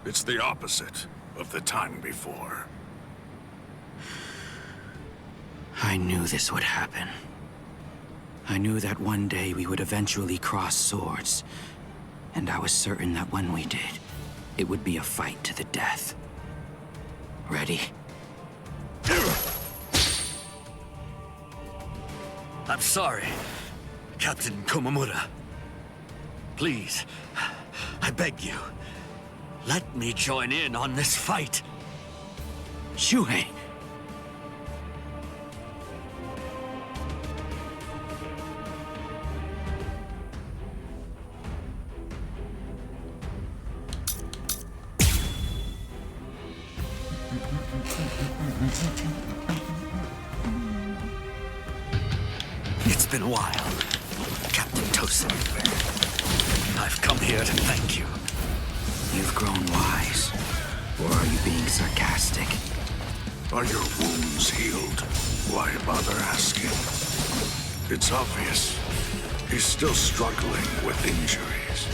It's the opposite of the time before. I knew this would happen. I knew that one day we would eventually cross swords. And I was certain that when we did, it would be a fight to the death. Ready? I'm sorry, Captain Komamura. Please, I beg you, let me join in on this fight. Shuhei! It's been a while, Captain Tosin. I've come here to thank you. You've grown wise. Or are you being sarcastic? Are your wounds healed? Why bother asking? It's obvious. He's still struggling with injuries.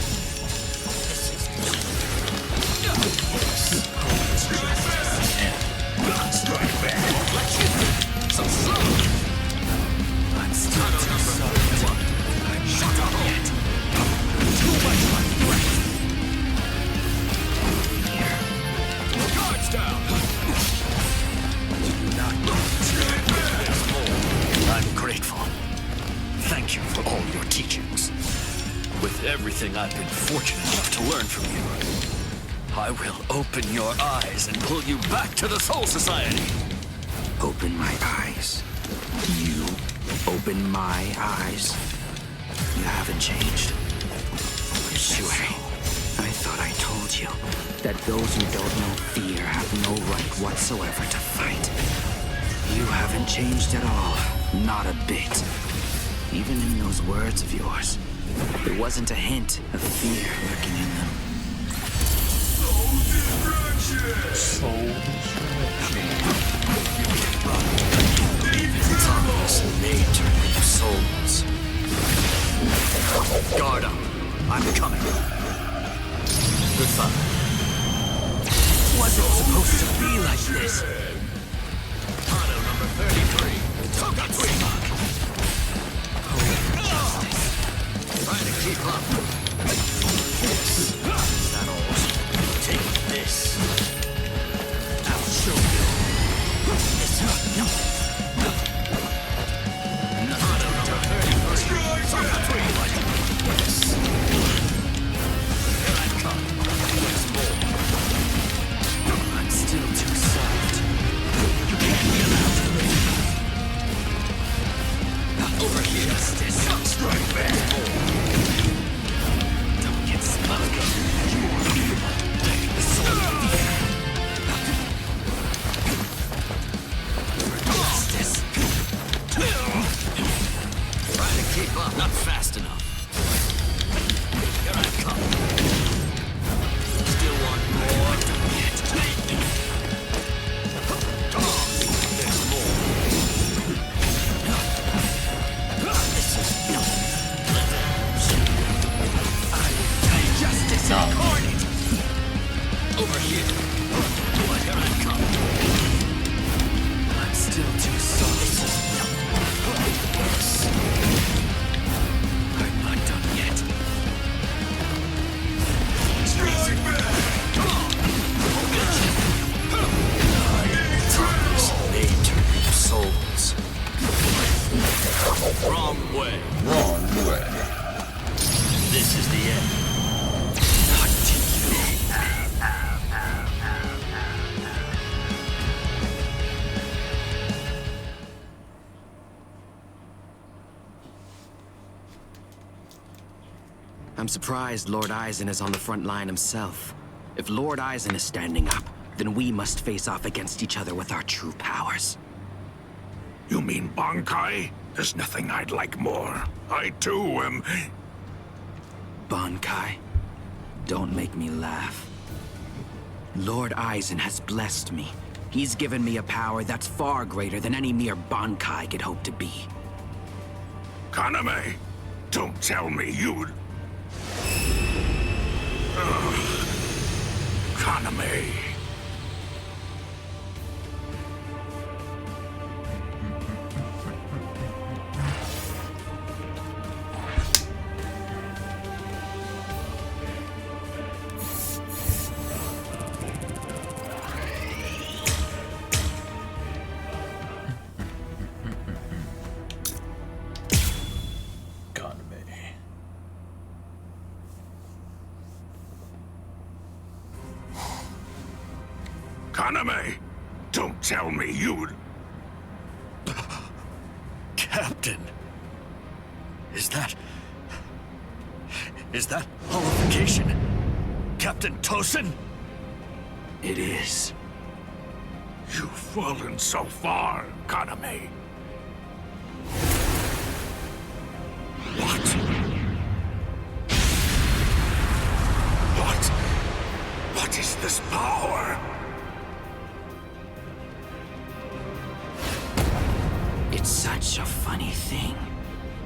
Strike back! So slow! I'm still too soft. Shut up yet! Too much left breath! Here. Guards down! Do not there's more. I'm grateful. Thank you for all your teachings. With everything I've been fortunate enough to learn from you, I will open your eyes and pull you back to the Soul Society. Open my eyes. You open my eyes. You haven't changed. Shuhei, I thought I told you that those who don't know fear have no right whatsoever to fight. You haven't changed at all. Not a bit. Even in those words of yours, there wasn't a hint of fear lurking in them. Tongues made to reap souls. Guard up. I'm coming. Goodbye. Wasn't supposed to be like this. Auto number 33. Togatsu. Try to keep up. Yes. That all. Take this. I'll show you. This no. Auto number 33. Togatsu. Yes. Here I come. There's more. I'm still too soft. You can't be allowed to live. Over here. Justice. Strike back. Don't get smug. The soul of fear. Justice. Try to keep up. Not fast enough. Here I come. Still want more? Don't yet. Oh, there's more. This is no. Justice incarnate. Over here. But here I come. I'm still too soft. This is no. Yes. I'm not done yet. Strike back! Tongues made to reap souls. Wrong way. Wrong way. This is the end. Not to you. I'm surprised Lord Aizen is on the front line himself. If Lord Aizen is standing up, then we must face off against each other with our true powers. You mean Bankai? There's nothing I'd like more. I too am... Bankai? Don't make me laugh. Lord Aizen has blessed me. He's given me a power that's far greater than any mere Bankai could hope to be. Kaname, Don't tell me you'd... Kaname. Kaname, don't tell me you'd... Captain! Is that holification? Captain Tosin? It is. You've fallen so far, Kaname. What? What is this power? It's such a funny thing.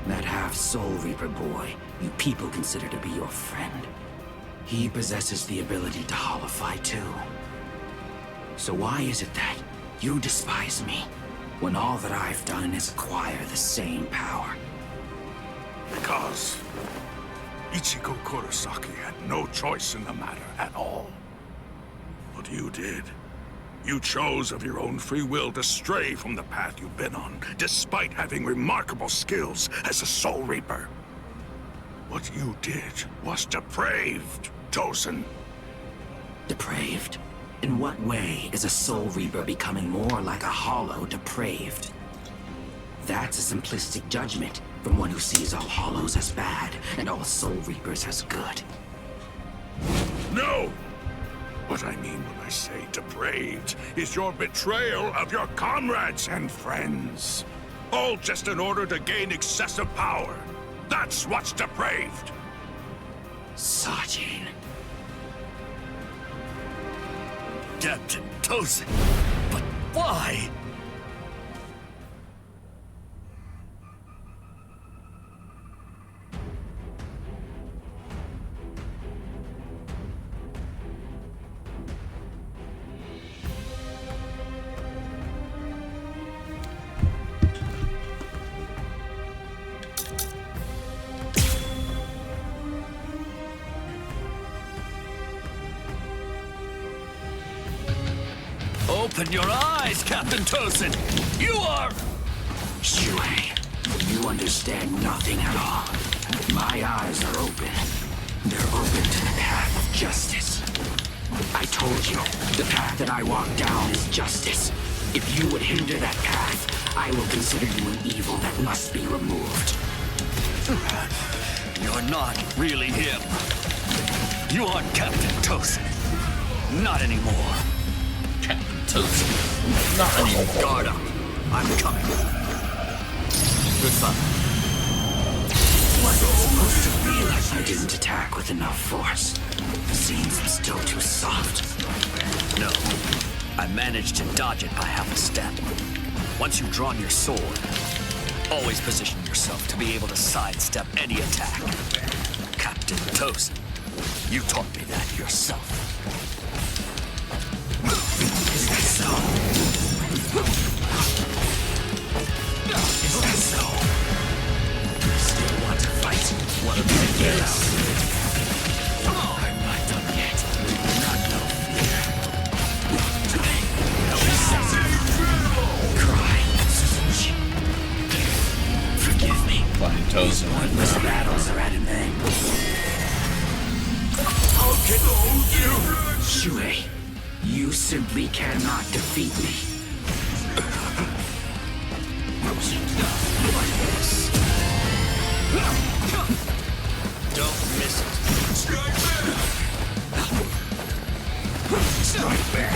That half-Soul Reaper boy you people consider to be your friend. He possesses the ability to holify too. So why is it that you despise me, when all that I've done is acquire the same power? Because Ichigo Kurosaki had no choice in the matter at all. But you did. You chose of your own free will to stray from the path you've been on, despite having remarkable skills as a Soul Reaper. What you did was depraved, Tosin. Depraved? In what way is a Soul Reaper becoming more like a hollow depraved? That's a simplistic judgment from one who sees all hollows as bad and all Soul Reapers as good. No! What I mean when I say depraved is your betrayal of your comrades and friends. All just in order to gain excessive power. That's what's depraved. Sajin. Captain Tosin. But why? Open your eyes, Captain Tosin! You are... Shuhei, you understand nothing at all. My eyes are open. They're open to the path of justice. I told you, the path that I walk down is justice. If you would hinder that path, I will consider you an evil that must be removed. You're not really him. You aren't Captain Tosin. Not anymore. Captain Tosin. Not anymore. Guard up. I'm coming. Good fun. What's it supposed to be like? I didn't attack with enough force. Seems I'm still too soft. No. I managed to dodge it by half a step. Once you've drawn your sword, always position yourself to be able to sidestep any attack. Captain Tosin, you taught me that yourself. Is that so? Is that so? Still want to fight? What a big deal. I'm not done yet. Not no fear. Cry, Suzuki. Forgive me. Fine, Tosin. Pointless battles are at an end. How can you? Shuhei, you simply cannot defeat me. Don't miss it. Strike back! Strike back.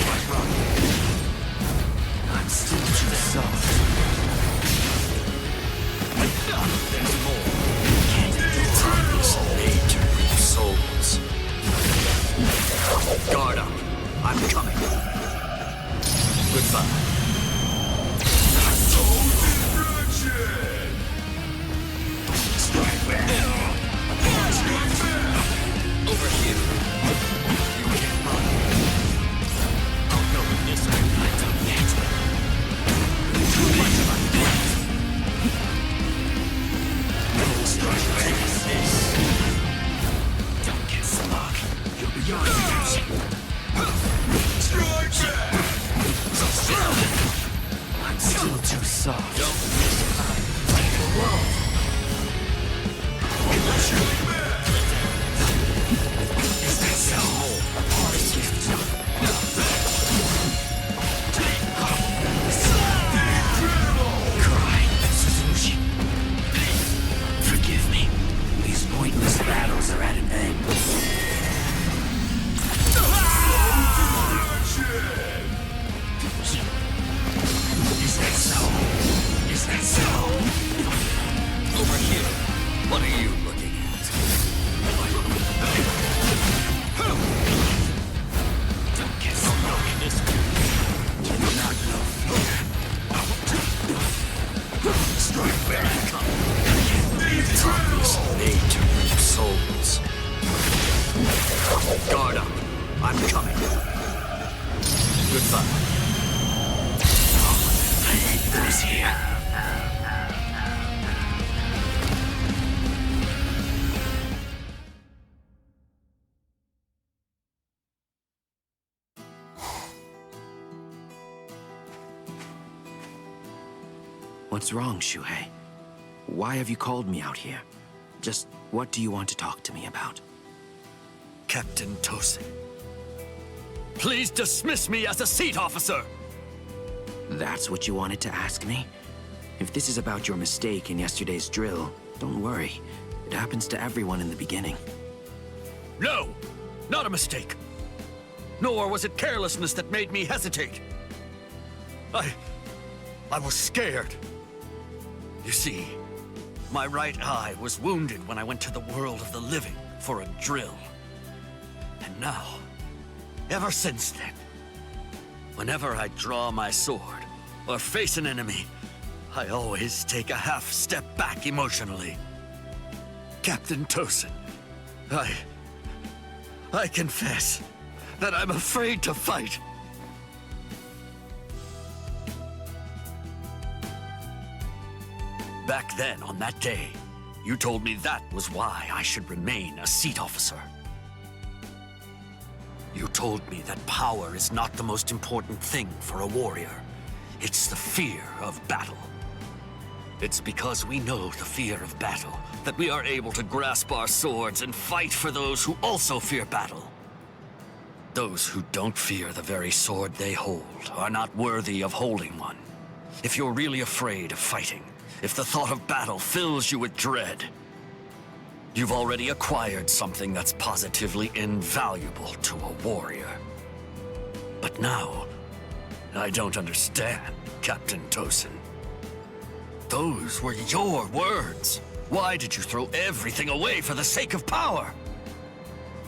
I'm still too soft. There's more. Can't do It's made to reap souls. Guard up. I'm coming. Goodbye. Strike back! soft. Don't miss it. Fight the world. Is that so? Cry, Suzuki. Forgive me. These pointless battles are at an end. Is that so? Is that so? Over here. What are you looking at? Don't get so low in this. Do you not know fear? Strike back. Toughness made to reap souls. Guard up. I'm coming. Goodbye. I hate this here. What's wrong, Shuhei? Why have you called me out here? Just what do you want to talk to me about? Captain Tosin. Please dismiss me as a seat officer! That's what you wanted to ask me? If this is about your mistake in yesterday's drill, don't worry. It happens to everyone in the beginning. No! Not a mistake! Nor was it carelessness that made me hesitate. I was scared. You see, my right eye was wounded when I went to the world of the living for a drill. And now, ever since then, whenever I draw my sword or face an enemy, I always take a half step back emotionally. Captain Tosin, I confess that I'm afraid to fight. Back then, on that day, you told me that was why I should remain a seat officer. You told me that power is not the most important thing for a warrior. It's the fear of battle. It's because we know the fear of battle that we are able to grasp our swords and fight for those who also fear battle. Those who don't fear the very sword they hold are not worthy of holding one. If you're really afraid of fighting, if the thought of battle fills you with dread, you've already acquired something that's positively invaluable to a warrior. But now, I don't understand, Captain Tosin. Those were your words. Why did you throw everything away for the sake of power?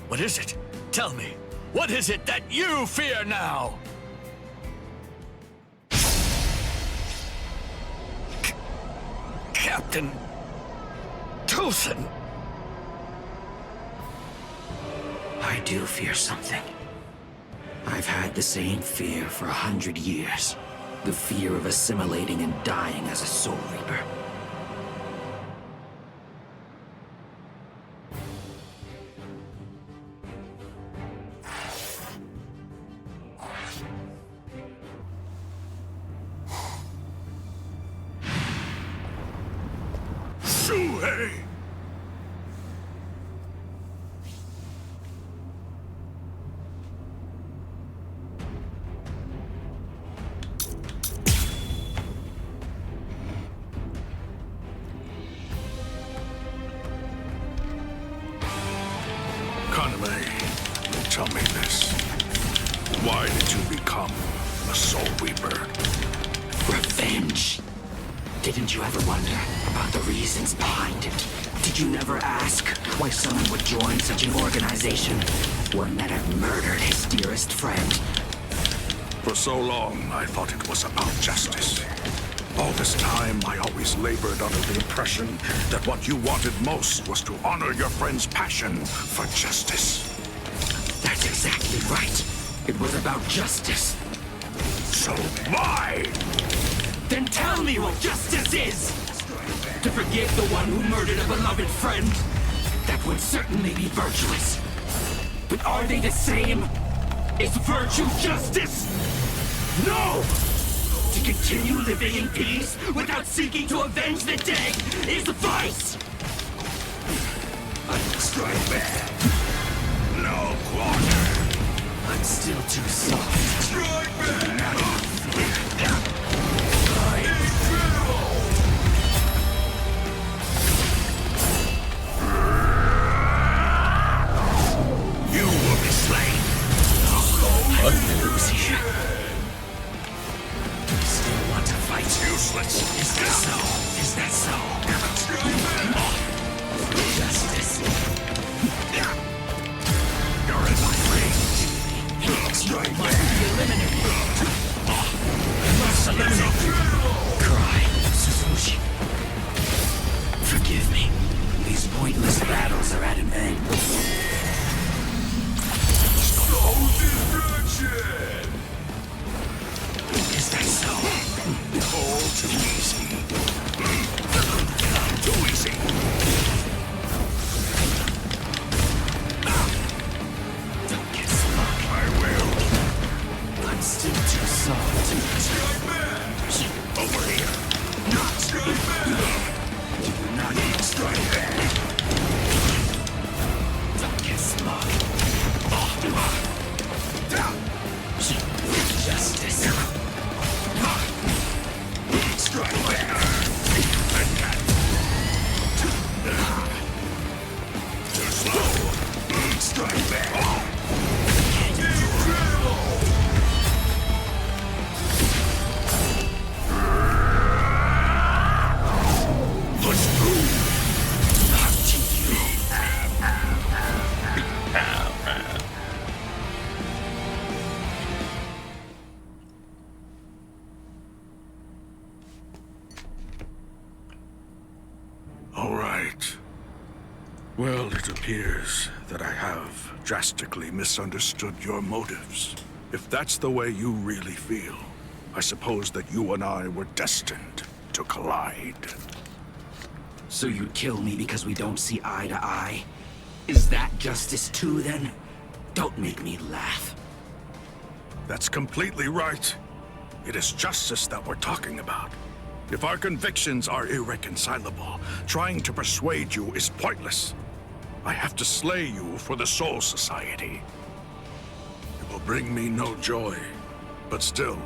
What is it? Tell me, what is it that you fear now? Captain Tosin! I do fear something. I've had the same fear for 100 years. The fear of assimilating and dying as a Soul Reaper. Shuhei! Kaname, tell me this. Why did you become a Soul Reaper? Revenge. Didn't you ever wonder about the reasons behind it? Did you never ask why someone would join such an organization? One that had murdered his dearest friend. For so long, I thought it was about justice. All this time, I always labored under the impression that what you wanted most was to honor your friend's passion for justice. That's exactly right. It was about justice. So why? Then tell me what justice is! To forgive the one who murdered a beloved friend? That would certainly be virtuous. But are they the same? Is virtue justice? No! To continue living in peace without seeking to avenge the dead is vice! Strike back! No quarter! I'm still too soft. Strike back! You will be slain! Lose here. Still want to fight? Useless! Is that so? Is that so? Justice. You're in my range! Strike Must be eliminated. Must eliminate. Cry, Suzushi. Forgive me. These pointless battles are at an end. Is that so? All too easy. Too easy. Don't get stuck. I will. I'm still too soft. Over here. Not strike back. Not even Strike back. Don't get smug. Justice. Strike back. Too slow. Strike back. Push through. Not to you. All right. Well, it appears that I have drastically misunderstood your motives. If that's the way you really feel, I suppose that you and I were destined to collide. So you'd kill me because we don't see eye to eye? Is that justice too, then? Don't make me laugh. That's completely right. It is justice that we're talking about. If our convictions are irreconcilable, trying to persuade you is pointless. I have to slay you for the Soul Society. It will bring me no joy, but still,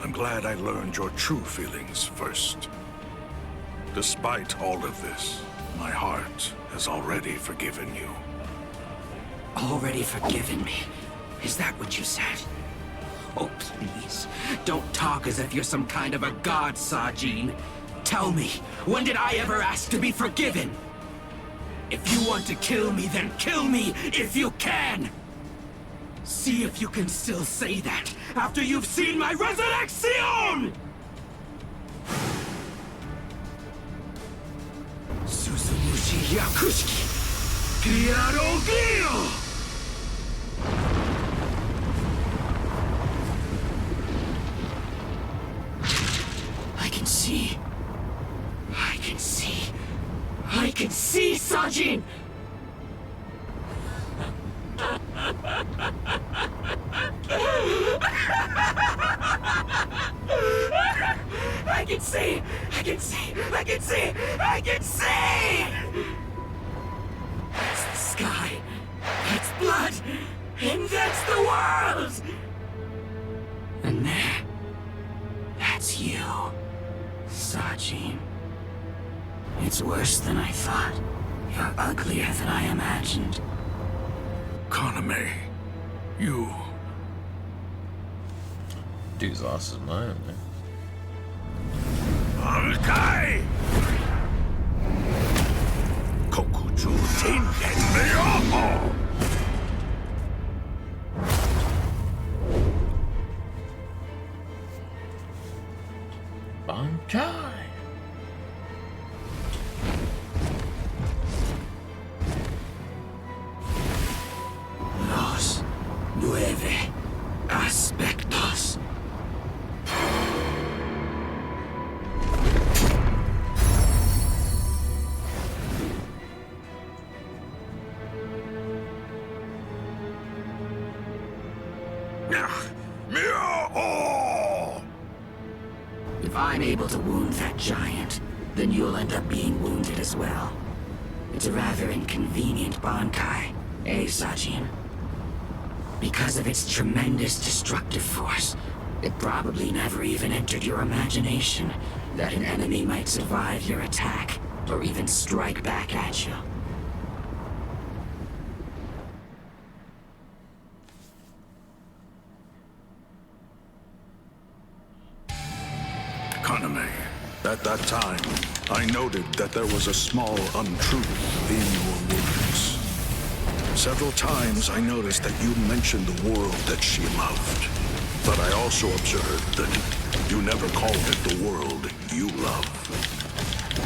I'm glad I learned your true feelings first. Despite all of this, my heart has already forgiven you. Already forgiven me? Is that what you said? Oh, please. Don't talk as if you're some kind of a god, Sajin. Tell me, when did I ever ask to be forgiven? If you want to kill me, then kill me if you can! See if you can still say that after you've seen my resurrection! Suzumushi Yakushiki! Kiarogio! I can see, Sajin! I can see! That's the sky, that's blood, and that's the world! And there, that's you, Sajin. It's worse than I thought. You're uglier than I imagined. Kaname, you... Dude's lost his mind, man. Alkai! Kokuju Tingen Myoho! Bankai! Los 9 aspectos. Myoho! If I'm able to wound that giant, then you'll end up being wounded as well. It's a rather inconvenient Bankai, eh, Sajin? Because of its tremendous destructive force, it probably never even entered your imagination that an enemy might survive your attack, or even strike back at you. Kaname, at that time, I noted that there was a small untruth in your words. Several times I noticed that you mentioned the world that she loved. But I also observed that you never called it the world you love.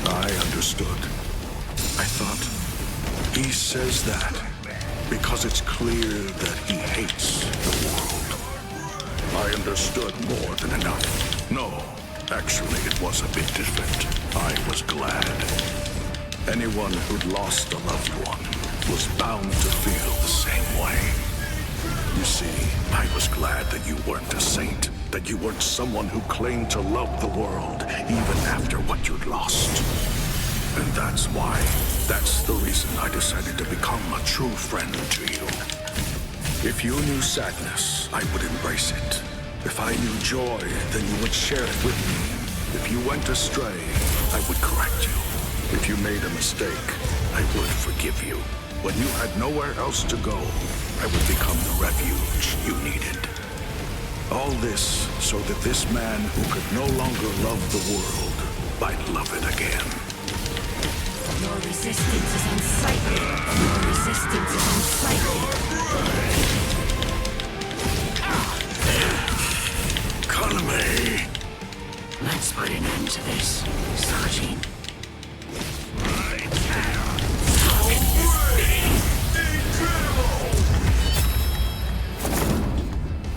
I understood. I thought, he says that because it's clear that he hates the world. I understood more than enough. No, actually it was a bit different. I was glad. Anyone who'd lost a loved one was bound to feel the same way. You see, I was glad that you weren't a saint, that you weren't someone who claimed to love the world, even after what you'd lost. And that's the reason I decided to become a true friend to you. If you knew sadness, I would embrace it. If I knew joy, then you would share it with me. If you went astray, I would correct you. If you made a mistake, I would forgive you. When you had nowhere else to go, I would become the refuge you needed. All this so that this man who could no longer love the world might love it again. Your resistance is unsightly. Your resistance is unsightly. Kaname! Let's put an end to this, Sajin.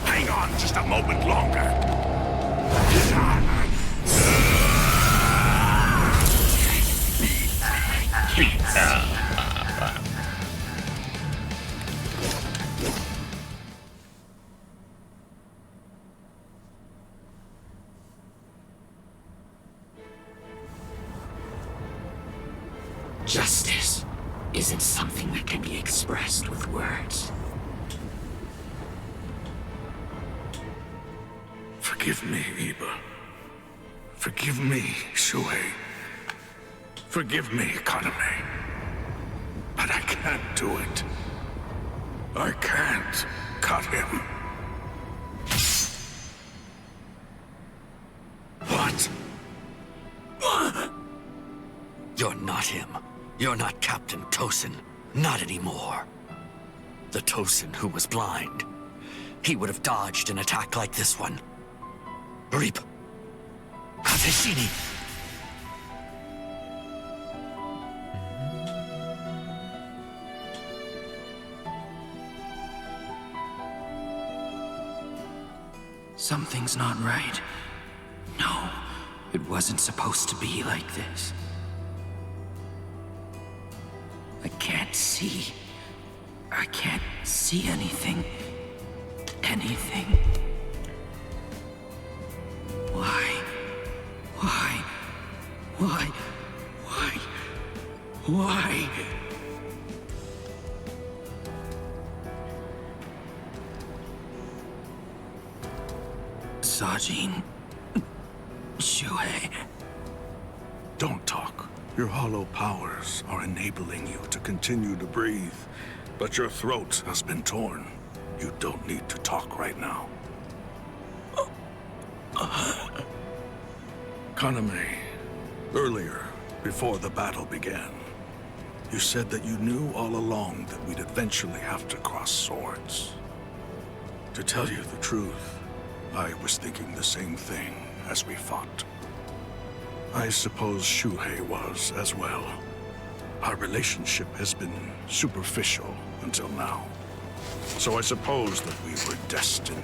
Hang on just a moment longer. Justice isn't something that can be expressed with words. Forgive me, Iba. Forgive me, Shuhei. Forgive me, Kaname. But I can't do it. I can't cut him. What? You're not him. You're not Captain Tosin. Not anymore. The Tosin who was blind. He would have dodged an attack like this one. Reap. Kateshini. Something's not right. No, it wasn't supposed to be like this. I can't see. I can't see anything. Anything. Why? Why? Why? Why? Why? Sajin. Shuhei. Don't talk. Your hollow powers are enabling you to continue to breathe, but your throat has been torn. You don't need to talk right now. Kaname, earlier, before the battle began, you said that you knew all along that we'd eventually have to cross swords. To tell you the truth, I was thinking the same thing as we fought. I suppose Shuhei was as well. Our relationship has been superficial until now. So I suppose that we were destined.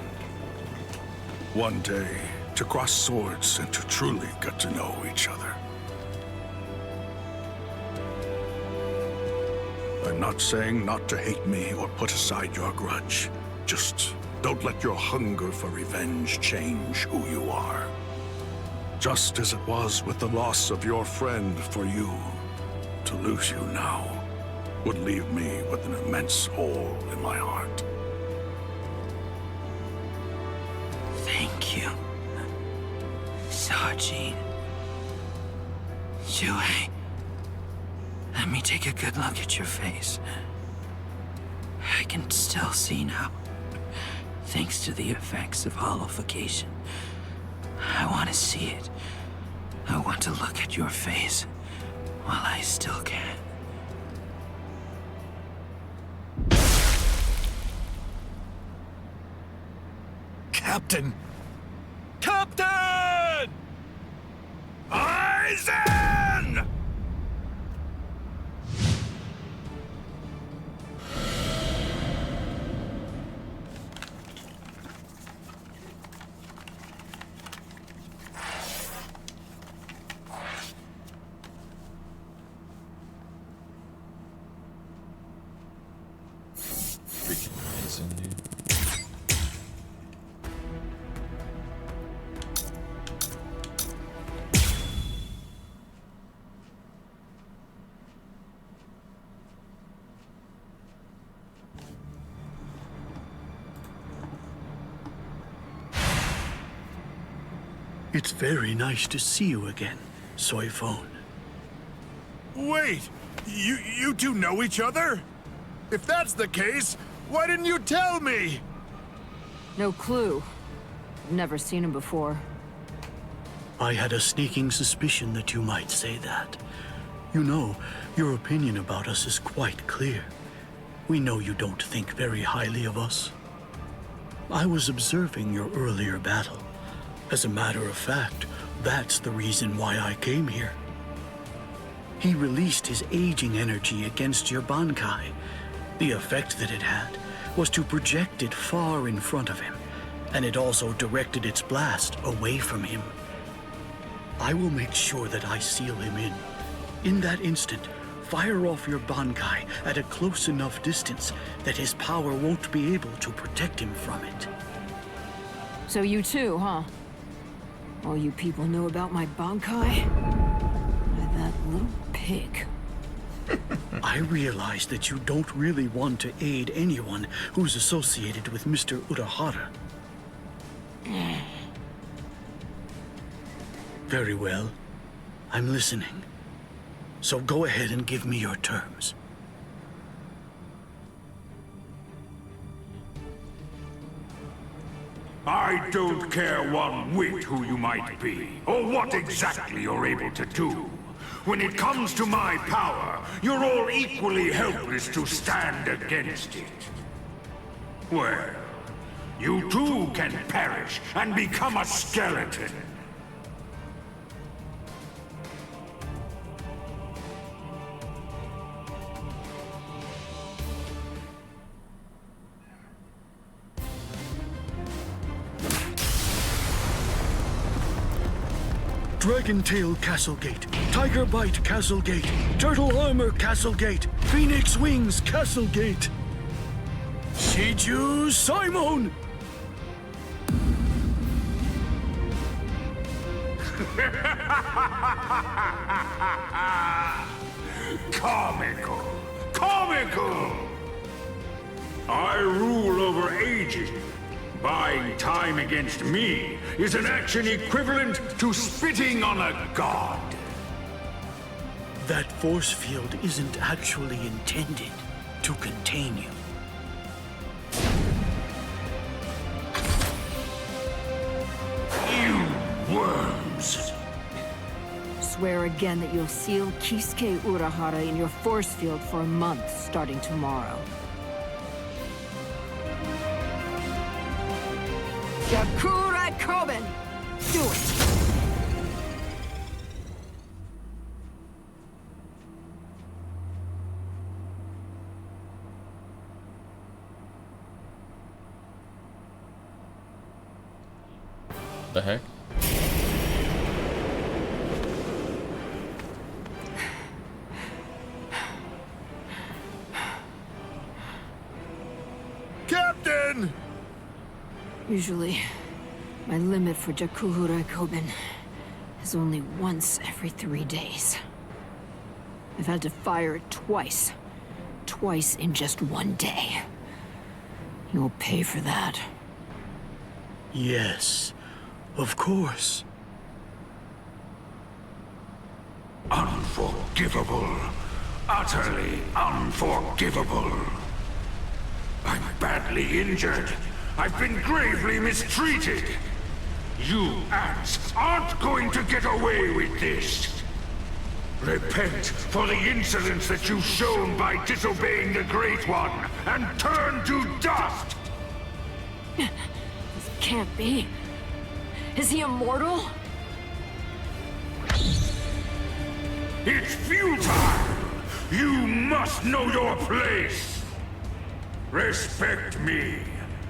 One day, to cross swords and to truly get to know each other. I'm not saying not to hate me or put aside your grudge. Just don't let your hunger for revenge change who you are. Just as it was with the loss of your friend for you. To lose you now would leave me with an immense hole in my heart. Thank you, Saji. Shuhei, let me take a good look at your face. I can still see now, thanks to the effects of hollowification. I want to see it. I want to look at your face while I still can. Captain! Captain! Aizen! Freaking amazing, dude. It's very nice to see you again, Soifone. Wait! You two know each other? If that's the case, why didn't you tell me? No clue. Never seen him before. I had a sneaking suspicion that you might say that. You know, your opinion about us is quite clear. We know you don't think very highly of us. I was observing your earlier battle. As a matter of fact, that's the reason why I came here. He released his aging energy against your Bankai. The effect that it had was to project it far in front of him, and it also directed its blast away from him. I will make sure that I seal him in. In that instant, fire off your Bankai at a close enough distance that his power won't be able to protect him from it. So you too, huh? All you people know about my Bankai? Why, that little pig. I realize that you don't really want to aid anyone who's associated with Mr. Urahara. Very well. I'm listening. So go ahead and give me your terms. I don't care one whit who you might be, or what exactly you're able to do. When it comes to my power, you're all equally helpless to stand against it. Well, you too can perish and become a skeleton. Dragon Tail Castle Gate, Tiger Bite Castle Gate, Turtle Armor Castle Gate, Phoenix Wings Castle Gate. Shiju Simon! Comical! Comical! I rule over aging. Buying time against me is an action equivalent to spitting on a god. That force field isn't actually intended to contain you. You worms! Swear again that you'll seal Kisuke Urahara in your force field for a month starting tomorrow. Yakura Koben! Do it! The heck? Captain! Usually, my limit for Jakuhura Koben is only once every 3 days. I've had to fire it twice. Twice in just 1 day. You'll pay for that. Yes, of course. Unforgivable. Utterly unforgivable. I'm badly injured. I've been gravely mistreated. You ants aren't going to get away with this. Repent for the insolence that you've shown by disobeying the Great One, and turn to dust! This can't be. Is he immortal? It's futile! You must know your place! Respect me.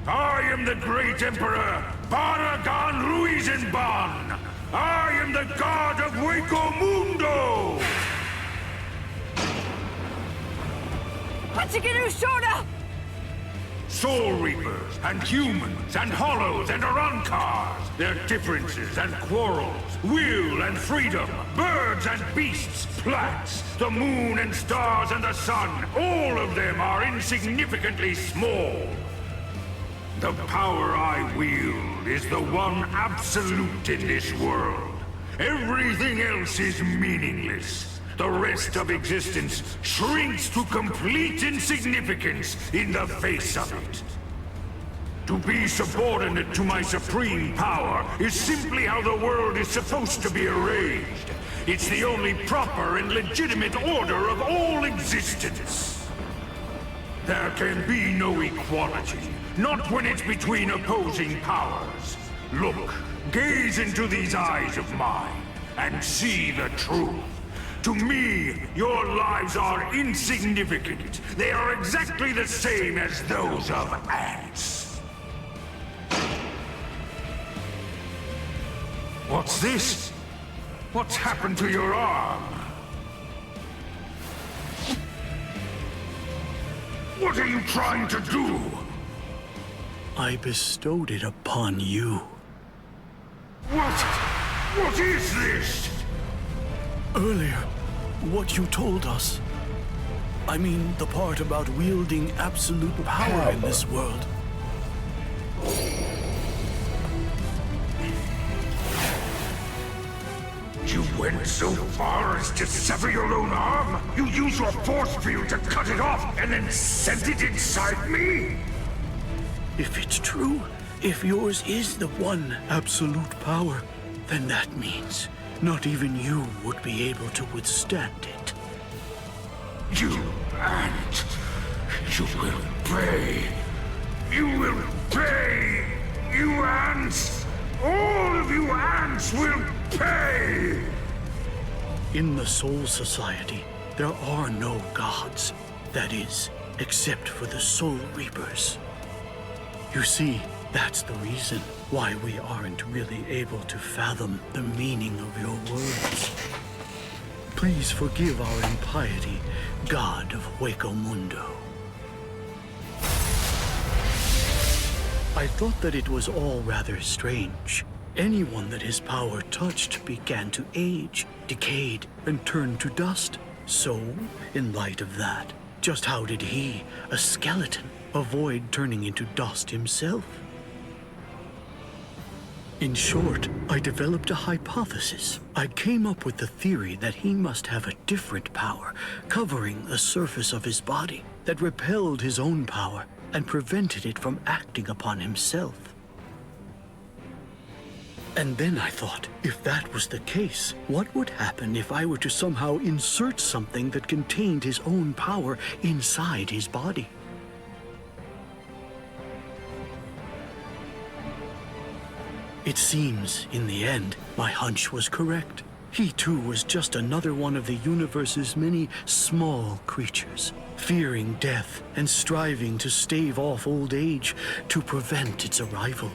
I am the great Emperor Baragan Luisenban! I am the god of Hueco Mundo! Hachiganu Shoda! Soul Reapers, and humans, and hollows, and Arankars, their differences and quarrels, will and freedom, birds and beasts, plants, the moon and stars and the sun, all of them are insignificantly small. The power I wield is the one absolute in this world. Everything else is meaningless. The rest of existence shrinks to complete insignificance in the face of it. To be subordinate to my supreme power is simply how the world is supposed to be arranged. It's the only proper and legitimate order of all existence. There can be no equality, not when it's between opposing powers. Look, gaze into these eyes of mine, and see the truth. To me, your lives are insignificant. They are exactly the same as those of ants. What's this? What's happened to your arm? What are you trying to do? I bestowed it upon you. What is this? Earlier, what you told us. I mean, the part about wielding absolute power in this world. You went so far as to sever your own arm? You used your force field to cut it off and then sent it inside me? If it's true, if yours is the one absolute power, then that means not even you would be able to withstand it. You ant! You will pay! You will pay! You ants! All of you ants will pay! In the Soul Society, there are no gods. That is, except for the Soul Reapers. You see, that's the reason why we aren't really able to fathom the meaning of your words. Please forgive our impiety, God of Hueco Mundo. I thought that it was all rather strange. Anyone that his power touched began to age, decayed, and turned to dust. So, in light of that, just how did he, a skeleton, avoid turning into dust himself? In short, I developed a hypothesis. I came up with the theory that he must have a different power, covering the surface of his body, that repelled his own power and prevented it from acting upon himself. And then I thought, if that was the case, what would happen if I were to somehow insert something that contained his own power inside his body? It seems, in the end, my hunch was correct. He too was just another one of the universe's many small creatures, fearing death and striving to stave off old age to prevent its arrival.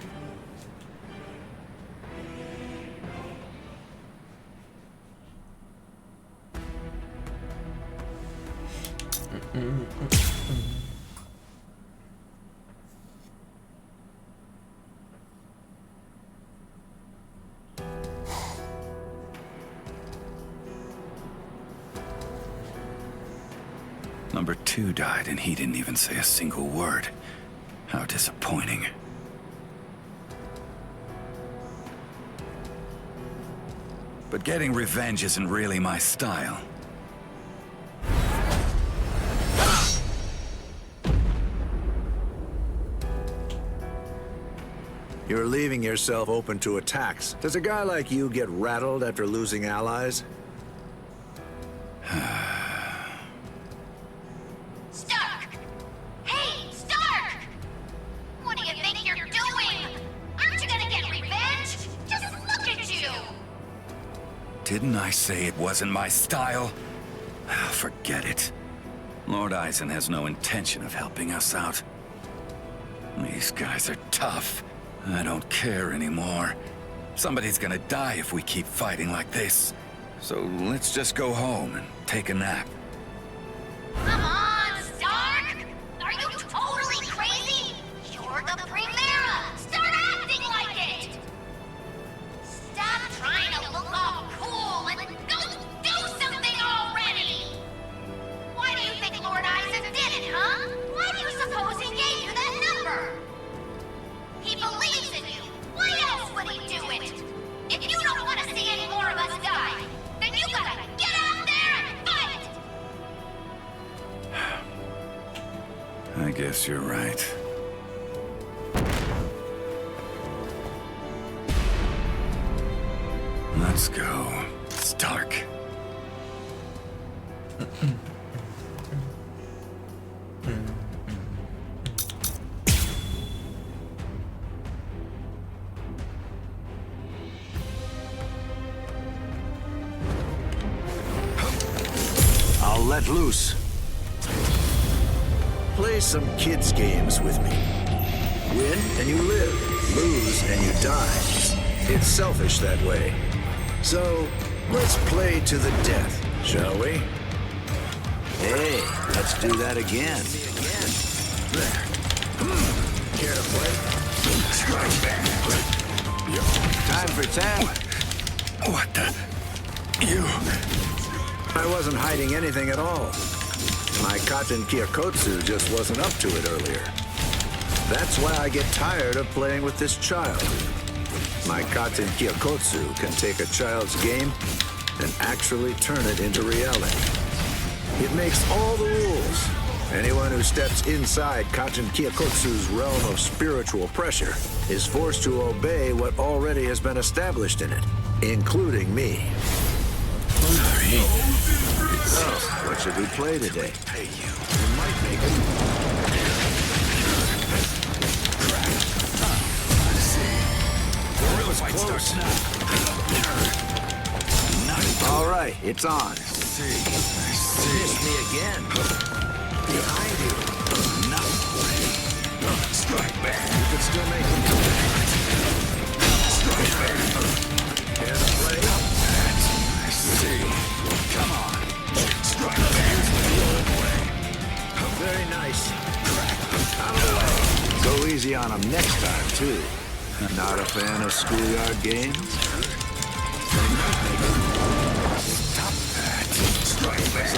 number 2 died and he didn't even say a single word. How disappointing. But getting revenge isn't really my style. You're leaving yourself open to attacks. Does a guy like you get rattled after losing allies? Stark! Hey, Stark! What do you think you're doing? Aren't you gonna get revenge? Just look at you! Didn't I say it wasn't my style? Forget it. Lord Eisen has no intention of helping us out. These guys are tough. I don't care anymore. Somebody's gonna die if we keep fighting like this. So let's just go home and take a nap. Come on, Stark! Are you totally crazy? You're the Primera! Start acting like it! Stop trying to look all cool and go do something already! Why do you think Lord Eisen did it, huh? Why do you suppose he gave you that number? He believes in you. Why else would he do it? If you don't want to see any more of us die, then you gotta get out there and fight! I guess you're right. Let's go. Stark. I'll let loose. Play some kids' games with me. Win and you live. Lose and you die. It's selfish that way. So, let's play to the death, shall we? Hey, let's do that again. There. Care to play? Strike back. Time for tag. What the? You... I wasn't hiding anything at all. My Katen Kyokotsu just wasn't up to it earlier. That's why I get tired of playing with this child. My Katen Kyokotsu can take a child's game and actually turn it into reality. It makes all the rules. Anyone who steps inside Katen Kyokotsu's realm of spiritual pressure is forced to obey what already has been established in it, including me. So, what should we play today? We might make it. That was close. All right, it's on. Miss me again. Behind you. Strike back. You can still make it. Strike back. Care to play? I see. Come on. Strike back. Very nice. Out of the way. Go easy on him next time, too. Not a fan of schoolyard games? Stop that. Strike back.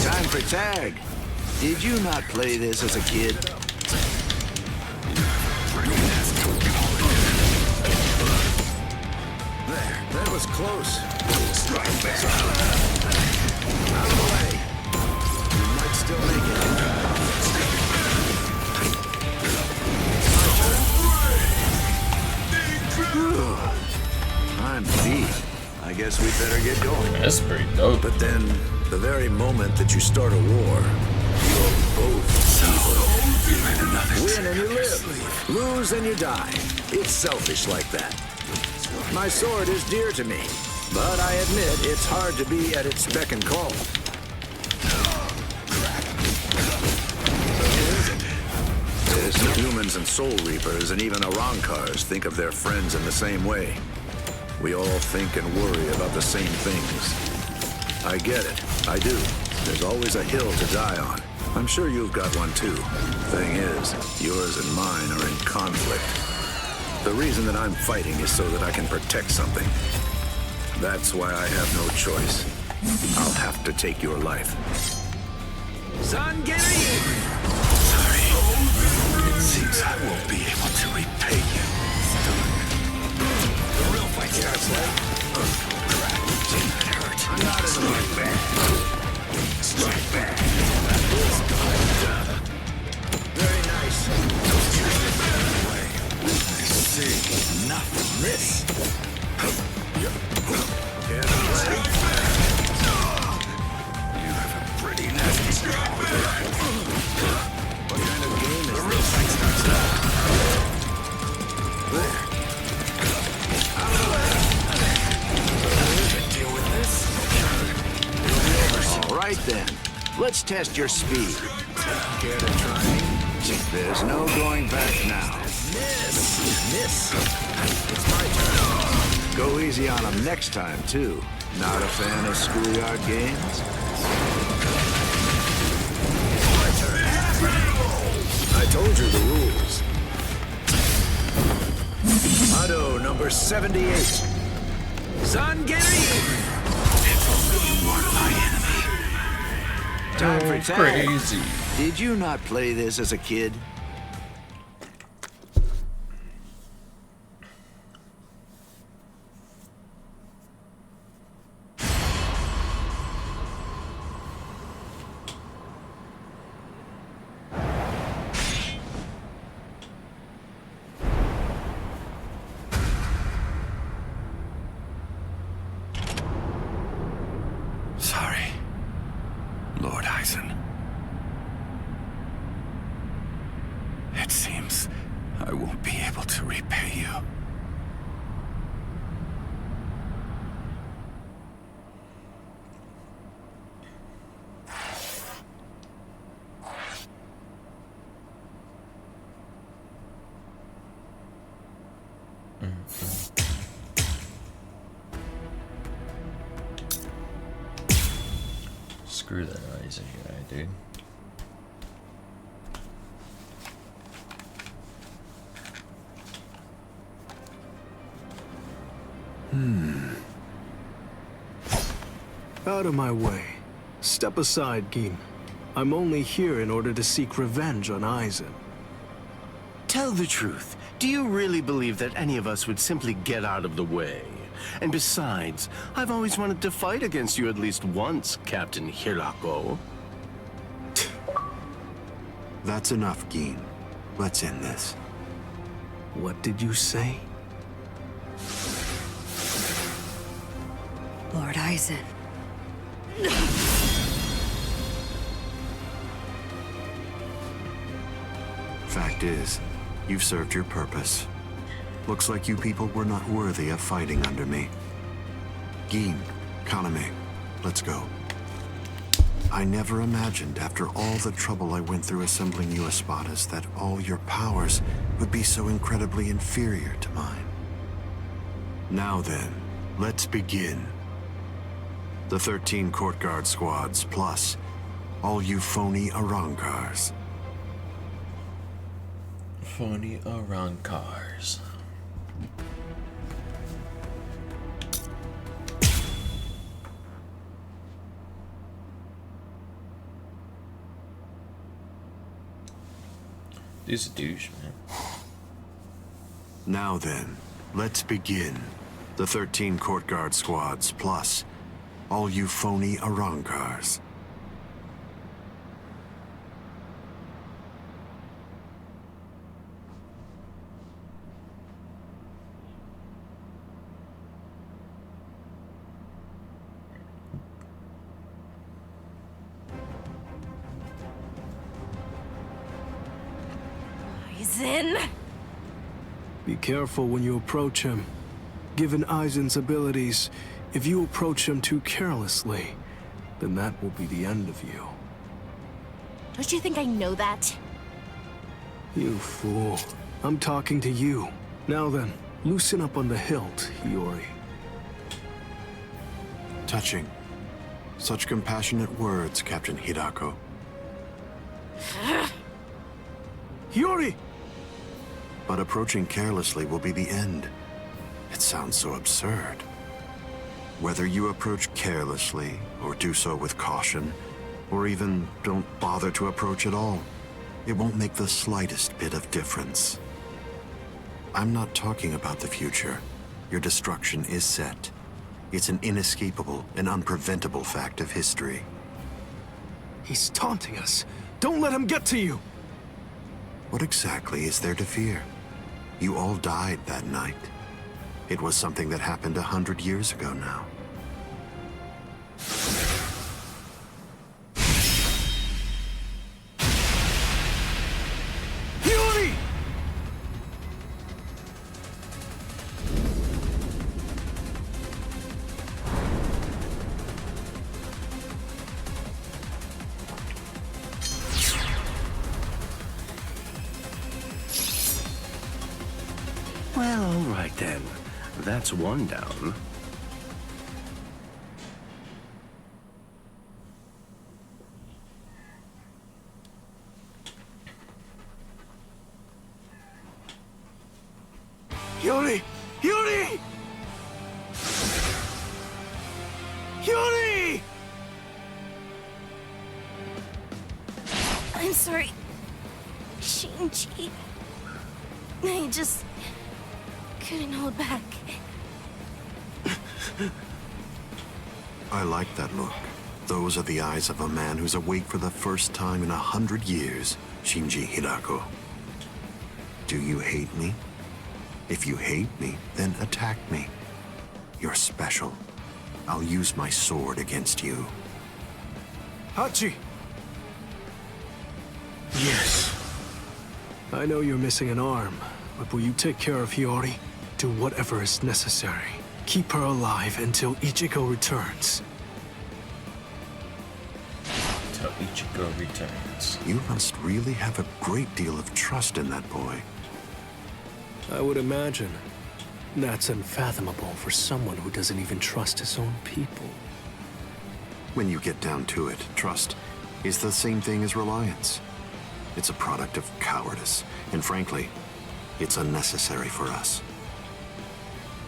Time for tag. Did you not play this as a kid? There, that was close. Strike back. Out of the way. You might still make it. I'm beat. I guess we better get going. That's pretty dope. But then, the very moment that you start a war, you're both evil. Win and you live. Lose and you die. It's selfish like that. My sword is dear to me, but I admit it's hard to be at its beck and call. There's humans and soul reapers and even Arankars think of their friends in the same way. We all think and worry about the same things. I get it. I do. There's always a hill to die on. I'm sure you've got one too. Thing is, yours and mine are in conflict. The reason that I'm fighting is so that I can protect something. That's why I have no choice. I'll have to take your life. Sorry. It seems I won't be able to repay you. The real fight starts late. Crap. That hurt. I'm not as strike back. Strike back. Very nice. I see. Nothing. Miss. Can't play. You have a pretty nasty strike back. What kind of game is the real fight starts now? There. Out of the way. Can deal with this. All right then. Let's test your speed. Care to try me? There's no going back now. Miss. It's my turn. Go easy on him next time, too. Not a fan of schoolyard games? My turn. I told you the rules. Motto number 78. Sangeri! If only you weren't my enemy. Time for tag. Crazy. Did you not play this as a kid? Sorry, Lord Eisen. It seems I won't be able to repay you. Screw that Eisen guy, dude. Out of my way. Step aside, Gin. I'm only here in order to seek revenge on Eisen. Tell the truth. Do you really believe that any of us would simply get out of the way? And besides, I've always wanted to fight against you at least once, Captain Hirako. That's enough, Gin. Let's end this. What did you say? Lord Eisen. Fact is, you've served your purpose. Looks like you people were not worthy of fighting under me. Gin, Kaname, let's go. I never imagined, after all the trouble I went through assembling you Espadas, that all your powers would be so incredibly inferior to mine. Now then, let's begin. The 13 court guard squads, plus all you phony Arankars. Phony Arankars. Dude's a douche, man. Now then, let's begin. The 13 court guard squads, plus all you phony Arankars. Eisen? Be careful when you approach him. Given Eisen's abilities, if you approach him too carelessly, then that will be the end of you. Don't you think I know that? You fool. I'm talking to you. Now then, loosen up on the hilt, Hiyori. Touching. Such compassionate words, Captain Hirako. Hiyori! But approaching carelessly will be the end. It sounds so absurd. Whether you approach carelessly or do so with caution, Or even don't bother to approach at all. It won't make the slightest bit of difference. I'm not talking about the future. Your destruction is set. It's an inescapable and unpreventable fact of history. He's taunting us. Don't let him get to you! What exactly is there to fear? You all died that night. It was something that happened 100 years ago now. Yuri! Well, all right then. That's one down. Yuri! Yuri! Yuri! I'm sorry, Shinji. I just couldn't hold back. I like that look. Those are the eyes of a man who's awake for the first time in 100 years, Shinji Hirako. Do you hate me? If you hate me, then attack me. You're special. I'll use my sword against you. Hachi! Yes. I know you're missing an arm, but will you take care of Hiyori? Do whatever is necessary. Keep her alive until Ichigo returns. Till Ichigo returns. You must really have a great deal of trust in that boy. I would imagine. That's unfathomable for someone who doesn't even trust his own people. When you get down to it, trust is the same thing as reliance. It's a product of cowardice, and frankly, it's unnecessary for us.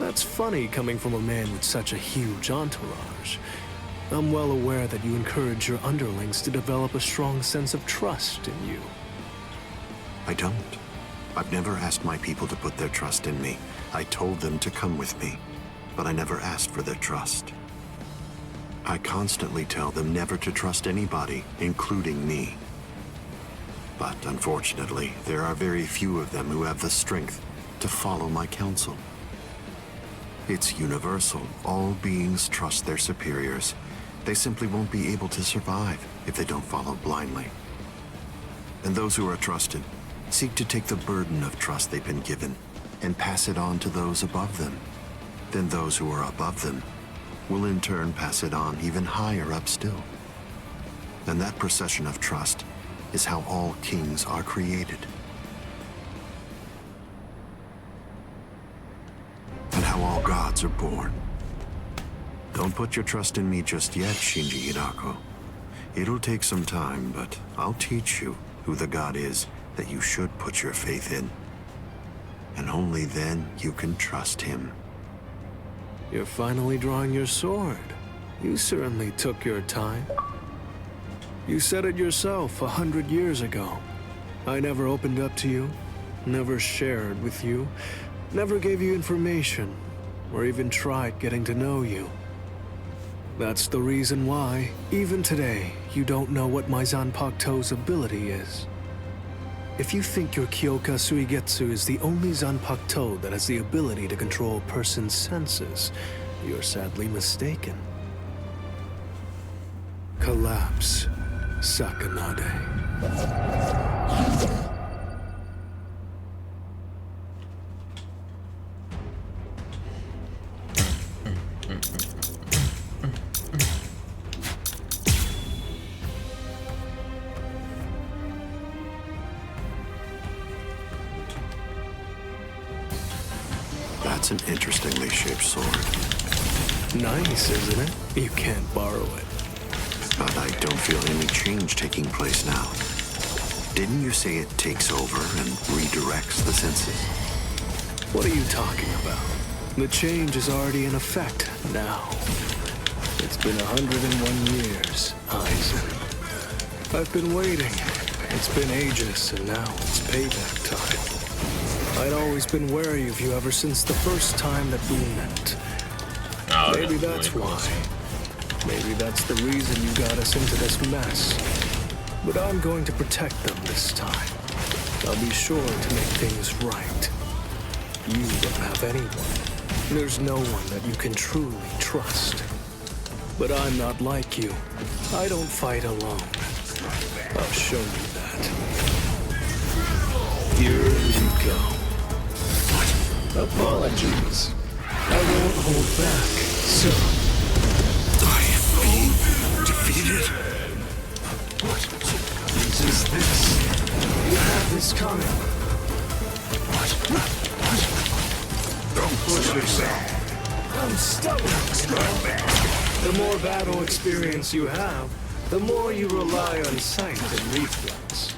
That's funny coming from a man with such a huge entourage. I'm well aware that you encourage your underlings to develop a strong sense of trust in you. I don't. I've never asked my people to put their trust in me. I told them to come with me, but I never asked for their trust. I constantly tell them never to trust anybody, including me. But unfortunately, there are very few of them who have the strength to follow my counsel. It's universal. All beings trust their superiors. They simply won't be able to survive if they don't follow blindly. And those who are trusted seek to take the burden of trust they've been given and pass it on to those above them. Then those who are above them will in turn pass it on even higher up still. And that procession of trust is how all kings are created. And how all gods are born. Don't put your trust in me just yet, Shinji Hirako. It'll take some time, but I'll teach you who the god is that you should put your faith in. And only then you can trust him. You're finally drawing your sword. You certainly took your time. You said it yourself 100 years ago. I never opened up to you, never shared with you, never gave you information, or even tried getting to know you. That's the reason why, even today, you don't know what my Zanpakuto's ability is. If you think your Kyoka Suigetsu is the only Zanpakuto that has the ability to control a person's senses, you're sadly mistaken. Collapse, Sakanade. That's an interestingly shaped sword. Nice, isn't it? You can't borrow it. But I don't feel any change taking place now. Didn't you say it takes over and redirects the senses? What are you talking about? The change is already in effect now. It's been 101 years, Aizen. I've been waiting. It's been ages, and now it's payback time. I'd always been wary of you ever since the first time that we met. Oh, Maybe that's why. Maybe that's the reason you got us into this mess. But I'm going to protect them this time. I'll be sure to make things right. You don't have anyone. There's no one that you can truly trust. But I'm not like you. I don't fight alone. I'll show you that. Here you go. Apologies. I won't hold back, so... I am being defeated? Resist this. You have this coming. Don't push yourself. I'm stubborn. The more battle experience you have, the more you rely on sight and reflex.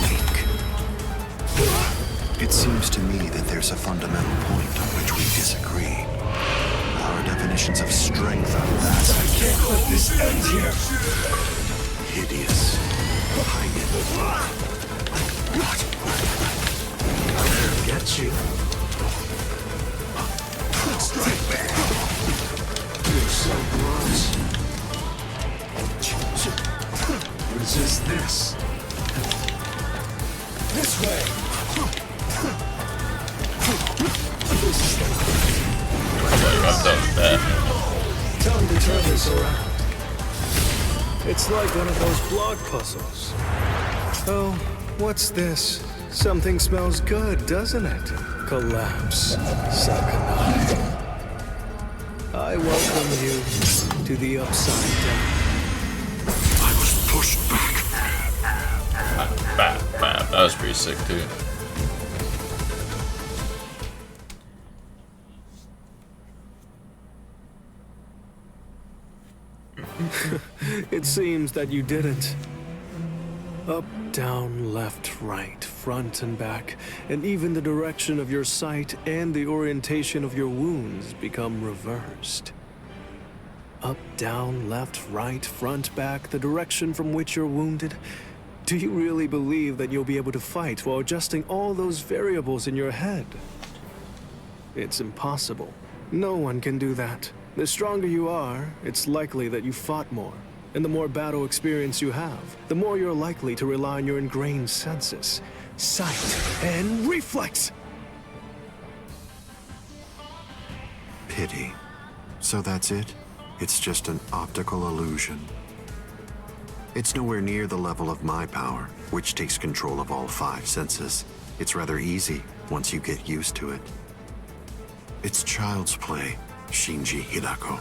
Weak. It seems to me that there's a fundamental point on which we disagree. Our definitions of strength are vast. I can't let this end here. Hideous. Behind it. I'll get you. You're so gross. Resist this. This way. Time to turn this around. It's like one of those block puzzles. Oh, what's this? Something smells good, doesn't it? Collapse. Sakanai. I welcome you to the upside down. I was pushed back. That was pretty sick too. It seems that you did it. Up, down, left, right, front and back, and even the direction of your sight and the orientation of your wounds become reversed. Up, down, left, right, front, back, the direction from which you're wounded. Do you really believe that you'll be able to fight while adjusting all those variables in your head? It's impossible. No one can do that. The stronger you are, it's likely that you fought more. And the more battle experience you have, the more you're likely to rely on your ingrained senses, sight, and reflex! Pity. So that's it? It's just an optical illusion. It's nowhere near the level of my power, which takes control of all 5 senses. It's rather easy once you get used to it. It's child's play, Shinji Hidako.